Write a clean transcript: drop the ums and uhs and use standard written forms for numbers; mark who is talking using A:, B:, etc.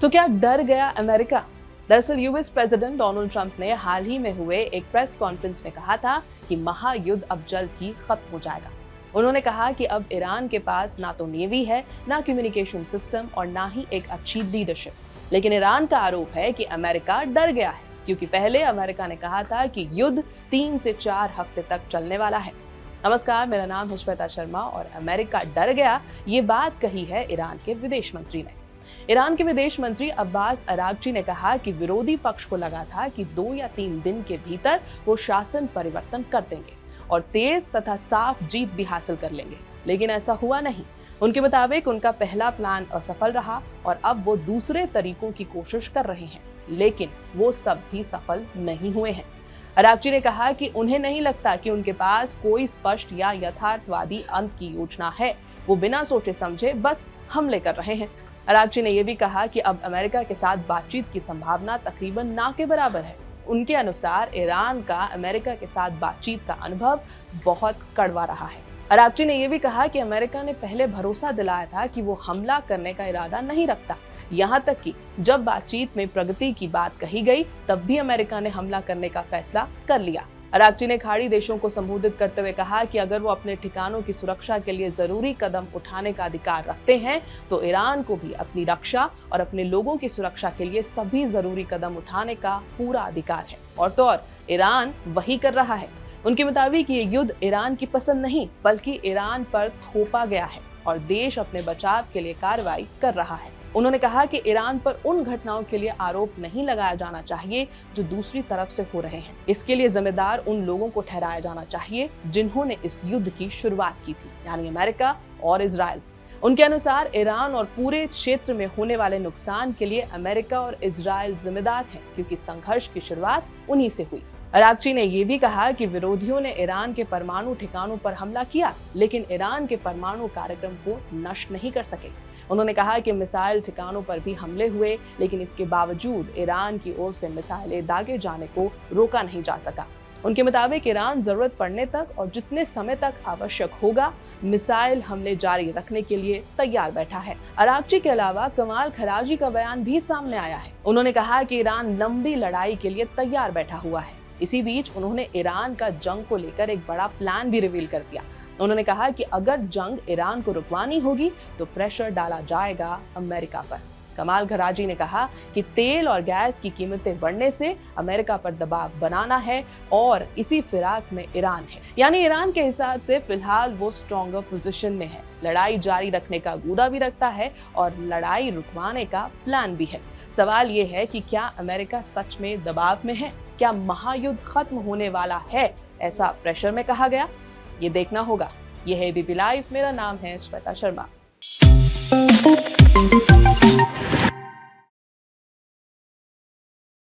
A: तो क्या डर गया अमेरिका? दरअसल यूएस प्रेसिडेंट डोनाल्ड ट्रंप ने हाल ही में हुए एक प्रेस कॉन्फ्रेंस में कहा था कि महायुद्ध अब जल्द ही खत्म हो जाएगा। उन्होंने कहा कि अब ईरान के पास ना तो नेवी है, ना कम्युनिकेशन सिस्टम और ना ही एक अच्छी लीडरशिप। लेकिन ईरान का आरोप है कि अमेरिका डर गया है, क्योंकि पहले अमेरिका ने कहा था कि युद्ध 3 से 4 हफ्ते तक चलने वाला है। नमस्कार, मेरा नाम है श्वेता शर्मा और अमेरिका डर गया, ये बात कही है ईरान के विदेश मंत्री ने। ईरान के विदेश मंत्री अब्बास अरागची ने कहा कि विरोधी पक्ष को लगा था कि 2 या 3 दिन के भीतर वो शासन परिवर्तन कर देंगे और तेज तथा साफ जीत भी हासिल कर लेंगे, लेकिन ऐसा हुआ नहीं। उनके मुताबिक उनका पहला प्लान असफल रहा और अब वो दूसरे तरीकों की कोशिश कर रहे हैं, लेकिन वो सब भी सफल नहीं हुए हैं। अरागची ने कहा कि उन्हें नहीं लगता कि उनके पास कोई स्पष्ट या यथार्थवादी अंत की योजना है। वो बिना सोचे समझे बस हमले कर रहे हैं। अरागची ने यह भी कहा कि अब अमेरिका के साथ बातचीत की संभावना तकरीबन ना के बराबर है। उनके अनुसार ईरान का अमेरिका के साथ बातचीत का अनुभव बहुत कड़वा रहा है। अरागची ने यह भी कहा कि अमेरिका ने पहले भरोसा दिलाया था कि वो हमला करने का इरादा नहीं रखता। यहाँ तक कि जब बातचीत में प्रगति की बात कही गई, तब भी अमेरिका ने हमला करने का फैसला कर लिया। अरागची ने खाड़ी देशों को संबोधित करते हुए कहा कि अगर वो अपने ठिकानों की सुरक्षा के लिए जरूरी कदम उठाने का अधिकार रखते हैं, तो ईरान को भी अपनी रक्षा और अपने लोगों की सुरक्षा के लिए सभी जरूरी कदम उठाने का पूरा अधिकार है। और तो और ईरान वही कर रहा है। उनके मुताबिक ये युद्ध ईरान की पसंद नहीं, बल्कि ईरान पर थोपा गया है और देश अपने बचाव के लिए कार्रवाई कर रहा है। उन्होंने कहा कि ईरान पर उन घटनाओं के लिए आरोप नहीं लगाया जाना चाहिए जो दूसरी तरफ से हो रहे हैं। इसके लिए जिम्मेदार उन लोगों को ठहराया जाना चाहिए जिन्होंने इस युद्ध की शुरुआत की थी, यानी अमेरिका और इजराइल। उनके अनुसार ईरान और पूरे क्षेत्र में होने वाले नुकसान के लिए अमेरिका और इजराइल जिम्मेदार हैं, क्योंकि संघर्ष की शुरुआत उन्हीं से हुई। अरागची ने यह भी कहा कि विरोधियों ने ईरान के परमाणु ठिकानों पर हमला किया, लेकिन ईरान के परमाणु कार्यक्रम को नष्ट नहीं कर सके। उन्होंने कहा कि मिसाइल ठिकानों पर भी हमले हुए, लेकिन इसके बावजूद ईरान की ओर से मिसाइलें दागे जाने को रोका नहीं जा सका। उनके मुताबिक ईरान जरूरत पड़ने तक और जितने समय तक आवश्यक होगा, मिसाइल हमले जारी रखने के लिए तैयार बैठा है। अरागची के अलावा कमाल खराजी का बयान भी सामने आया है। उन्होंने कहा कि ईरान लंबी लड़ाई के लिए तैयार बैठा हुआ है। इसी बीच उन्होंने ईरान का जंग को लेकर एक बड़ा प्लान भी रिवील कर दिया। उन्होंने कहा कि अगर जंग ईरान को रुकवानी होगी तो प्रेशर डाला जाएगा अमेरिका पर। कमाल खराजी ने कहा कि तेल और गैस की कीमतें बढ़ने से अमेरिका पर दबाव बनाना है और इसी फिराक में ईरान है। यानी ईरान के हिसाब से फिलहाल वो स्ट्रॉन्गर पोजीशन में है, लड़ाई जारी रखने का गुदा भी रखता है और लड़ाई रुकवाने का प्लान भी है। सवाल ये है कि क्या अमेरिका सच में दबाव में है? क्या महायुद्ध खत्म होने वाला है, ऐसा प्रेशर में कहा गया? ये देखना होगा। यह है एबीपी लाइव, मेरा नाम है श्वेता शर्मा।